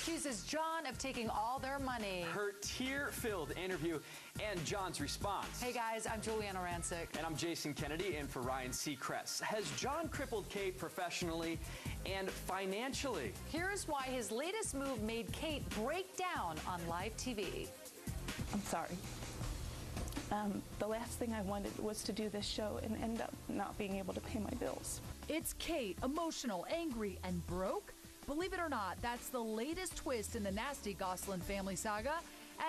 accuses Jon of taking all their money. Her tear-filled interview and Jon's response. Hey guys, I'm Juliana Rancic. And I'm Jason Kennedy in for Ryan Seacrest. Has Jon crippled Kate professionally and financially? Here's why his latest move made Kate break down on live TV. I'm sorry. The last thing I wanted was to do this show and end up not being able to pay my bills. It's Kate, emotional, angry, and broke. Believe it or not, that's the latest twist in the nasty Gosselin family saga.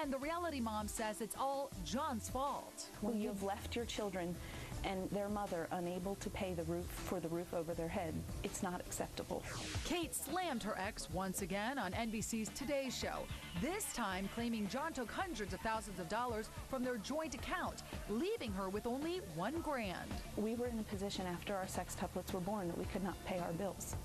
And the reality mom says it's all Jon's fault. When you've left your children and their mother unable to pay the roof over their head, it's not acceptable. Kate slammed her ex once again on NBC's Today Show, this time claiming Jon took hundreds of thousands of dollars from their joint account, leaving her with only $1,000. We were in a position after our sextuplets were born that we could not pay our bills.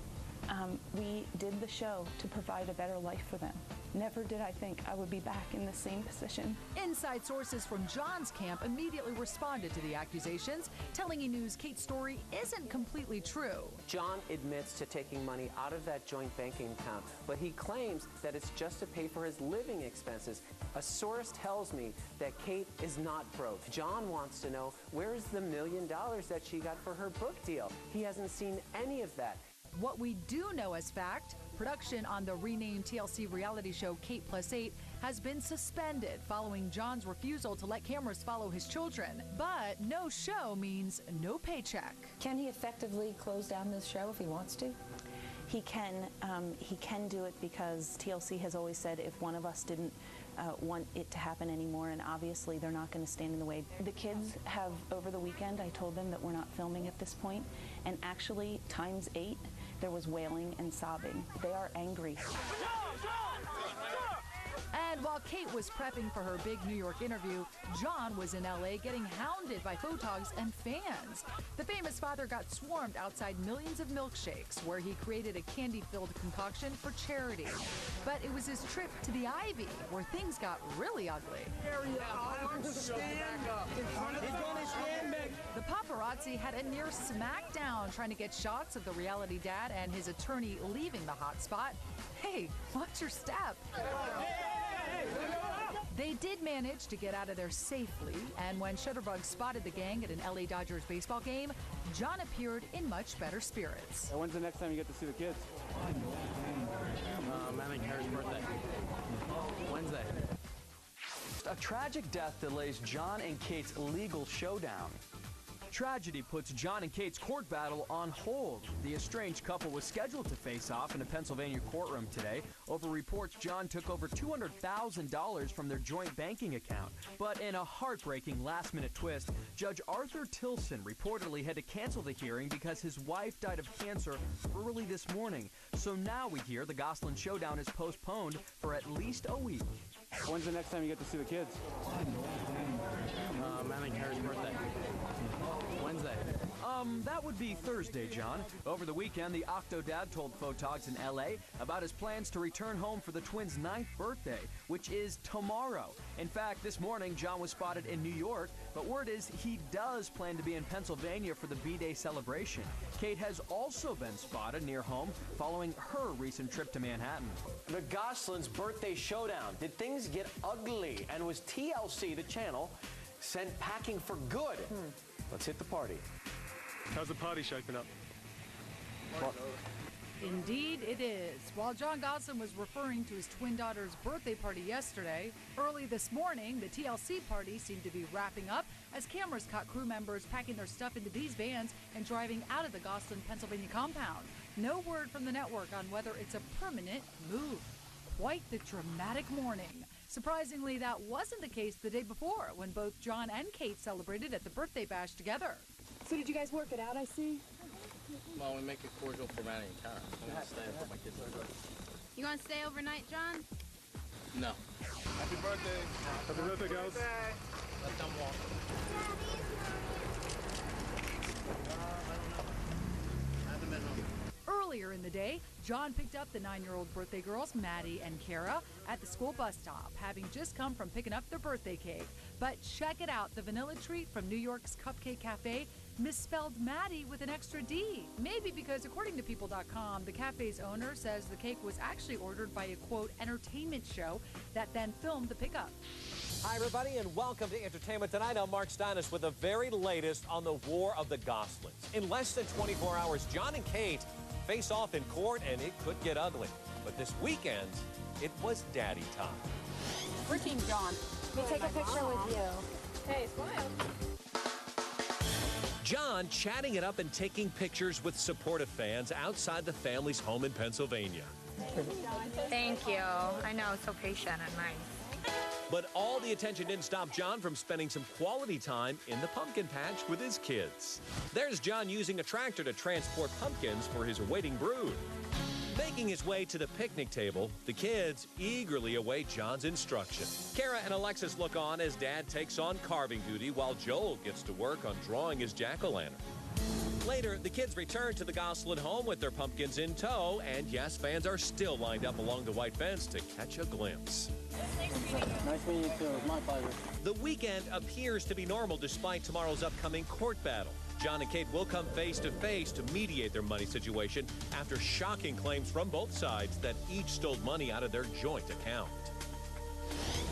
We did the show to provide a better life for them. Never did I think I would be back in the same position. Inside sources from Jon's camp immediately responded to the accusations, telling E! News Kate's story isn't completely true. Jon admits to taking money out of that joint banking account, but he claims that it's just to pay for his living expenses. A source tells me that Kate is not broke. Jon wants to know, where's the $1 million that she got for her book deal? He hasn't seen any of that. What we do know as fact, production on the renamed TLC reality show Kate + 8 has been suspended following Jon's refusal to let cameras follow his children. But no show means no paycheck. Can he effectively close down this show if he wants to? He can do it because TLC has always said if one of us didn't want it to happen anymore, and obviously they're not going to stand in the way. The kids have, over the weekend, I told them that we're not filming at this point, and actually, ×8, there was wailing and sobbing. They are angry. And while Kate was prepping for her big New York interview, Jon was in LA getting hounded by photogs and fans. The famous father got swarmed outside Millions of Milkshakes, where he created a candy-filled concoction for charity. But it was his trip to the Ivy where things got really ugly. The paparazzi had a near smackdown trying to get shots of the reality dad and his attorney leaving the hot spot. Hey, watch your step. They did manage to get out of there safely, and when Shutterbug spotted the gang at an LA Dodgers baseball game, Jon appeared in much better spirits. When's the next time you get to see the kids? Matt Harris' birthday. Wednesday. A tragic death delays Jon and Kate's legal showdown. Tragedy puts Jon and Kate's court battle on hold. The estranged couple was scheduled to face off in a Pennsylvania courtroom today over reports Jon took over $200,000 from their joint banking account. But in a heartbreaking last-minute twist, Judge Arthur Tilson reportedly had to cancel the hearing because his wife died of cancer early this morning. So now we hear the Gosselin showdown is postponed for at least a week. When's the next time you get to see the kids? Matt Harris' birthday. Wednesday. That would be Thursday, Jon. Over the weekend, the Octodad told photogs in LA about his plans to return home for the twins' 9th birthday, which is tomorrow. In fact, this morning, Jon was spotted in New York, but word is he does plan to be in Pennsylvania for the B-Day celebration. Kate has also been spotted near home following her recent trip to Manhattan. The Gosselin's birthday showdown. Did things get ugly? And was TLC, the channel, sent packing for good? Let's hit the party. How's the party shaping up? Indeed it is. While Jon Gosselin was referring to his twin daughter's birthday party yesterday, early this morning, the TLC party seemed to be wrapping up as cameras caught crew members packing their stuff into these vans and driving out of the Gosselin, Pennsylvania compound. No word from the network on whether it's a permanent move. Quite the dramatic morning. Surprisingly, that wasn't the case the day before when both Jon and Kate celebrated at the birthday bash together. So did you guys work it out, I see? Well, we make a cordial formality in town. I'm going to stay and put my kids to bed. You going to stay overnight, Jon? No. Happy birthday. Happy birthday, guys. Let them walk. Earlier in the day, Jon picked up the 9-year-old birthday girls, Maddie and Kara, at the school bus stop, having just come from picking up their birthday cake. But check it out, the vanilla treat from New York's Cupcake Cafe misspelled Maddie with an extra D. Maybe because, according to People.com, the cafe's owner says the cake was actually ordered by a, quote, entertainment show that then filmed the pickup. Hi, everybody, and welcome to Entertainment Tonight. I'm Mark Steinis with the very latest on the War of the Goslings. In less than 24 hours, Jon and Kate face off in court, and it could get ugly. But this weekend, it was daddy time. Freaking Jon. Let me take a picture with you. Hey, smile. Jon chatting it up and taking pictures with supportive fans outside the family's home in Pennsylvania. Thank you. I know, so patient and nice. But all the attention didn't stop Jon from spending some quality time in the pumpkin patch with his kids. There's Jon using a tractor to transport pumpkins for his awaiting brood. Making his way to the picnic table, the kids eagerly await Jon's instruction. Kara and Alexis look on as Dad takes on carving duty while Joel gets to work on drawing his jack-o'-lantern. Later, the kids return to the Goslin home with their pumpkins in tow, and yes, fans are still lined up along the white fence to catch a glimpse. Nice meeting you too. My pleasure. The weekend appears to be normal despite tomorrow's upcoming court battle. Jon and Kate will come face to face to mediate their money situation after shocking claims from both sides that each stole money out of their joint account.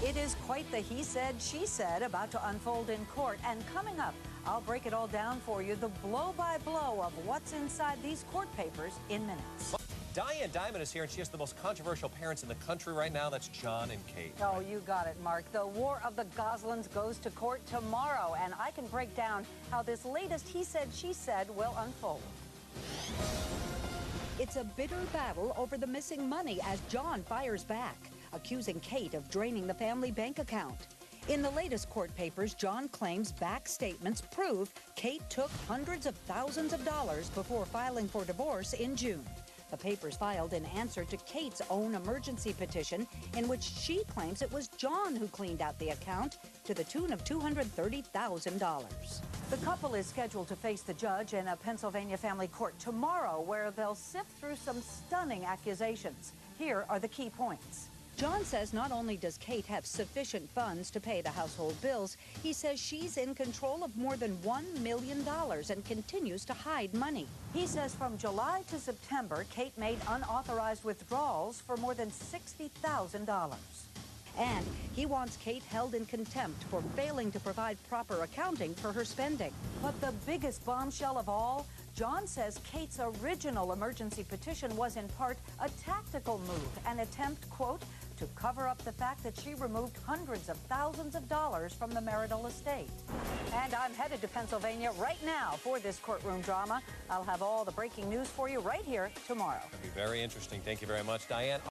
It is quite the he said, she said about to unfold in court. And coming up, I'll break it all down for you, the blow-by-blow of what's inside these court papers in minutes. Diane Diamond is here, and she has the most controversial parents in the country right now. That's Jon and Kate. Oh, you got it, Mark. The War of the Goslins goes to court tomorrow, and I can break down how this latest he said, she said will unfold. It's a bitter battle over the missing money as Jon fires back, accusing Kate of draining the family bank account. In the latest court papers, Jon claims back statements prove Kate took hundreds of thousands of dollars before filing for divorce in June. The papers filed in answer to Kate's own emergency petition, in which she claims it was Jon who cleaned out the account to the tune of $230,000. The couple is scheduled to face the judge in a Pennsylvania family court tomorrow, where they'll sift through some stunning accusations. Here are the key points. Jon says not only does Kate have sufficient funds to pay the household bills, he says she's in control of more than $1 million and continues to hide money. He says from July to September, Kate made unauthorized withdrawals for more than $60,000. And he wants Kate held in contempt for failing to provide proper accounting for her spending. But the biggest bombshell of all, Jon says Kate's original emergency petition was in part a tactical move, an attempt, quote, to cover up the fact that she removed hundreds of thousands of dollars from the marital estate. And I'm headed to Pennsylvania right now for this courtroom drama. I'll have all the breaking news for you right here tomorrow. It'll be very interesting. Thank you very much, Diane.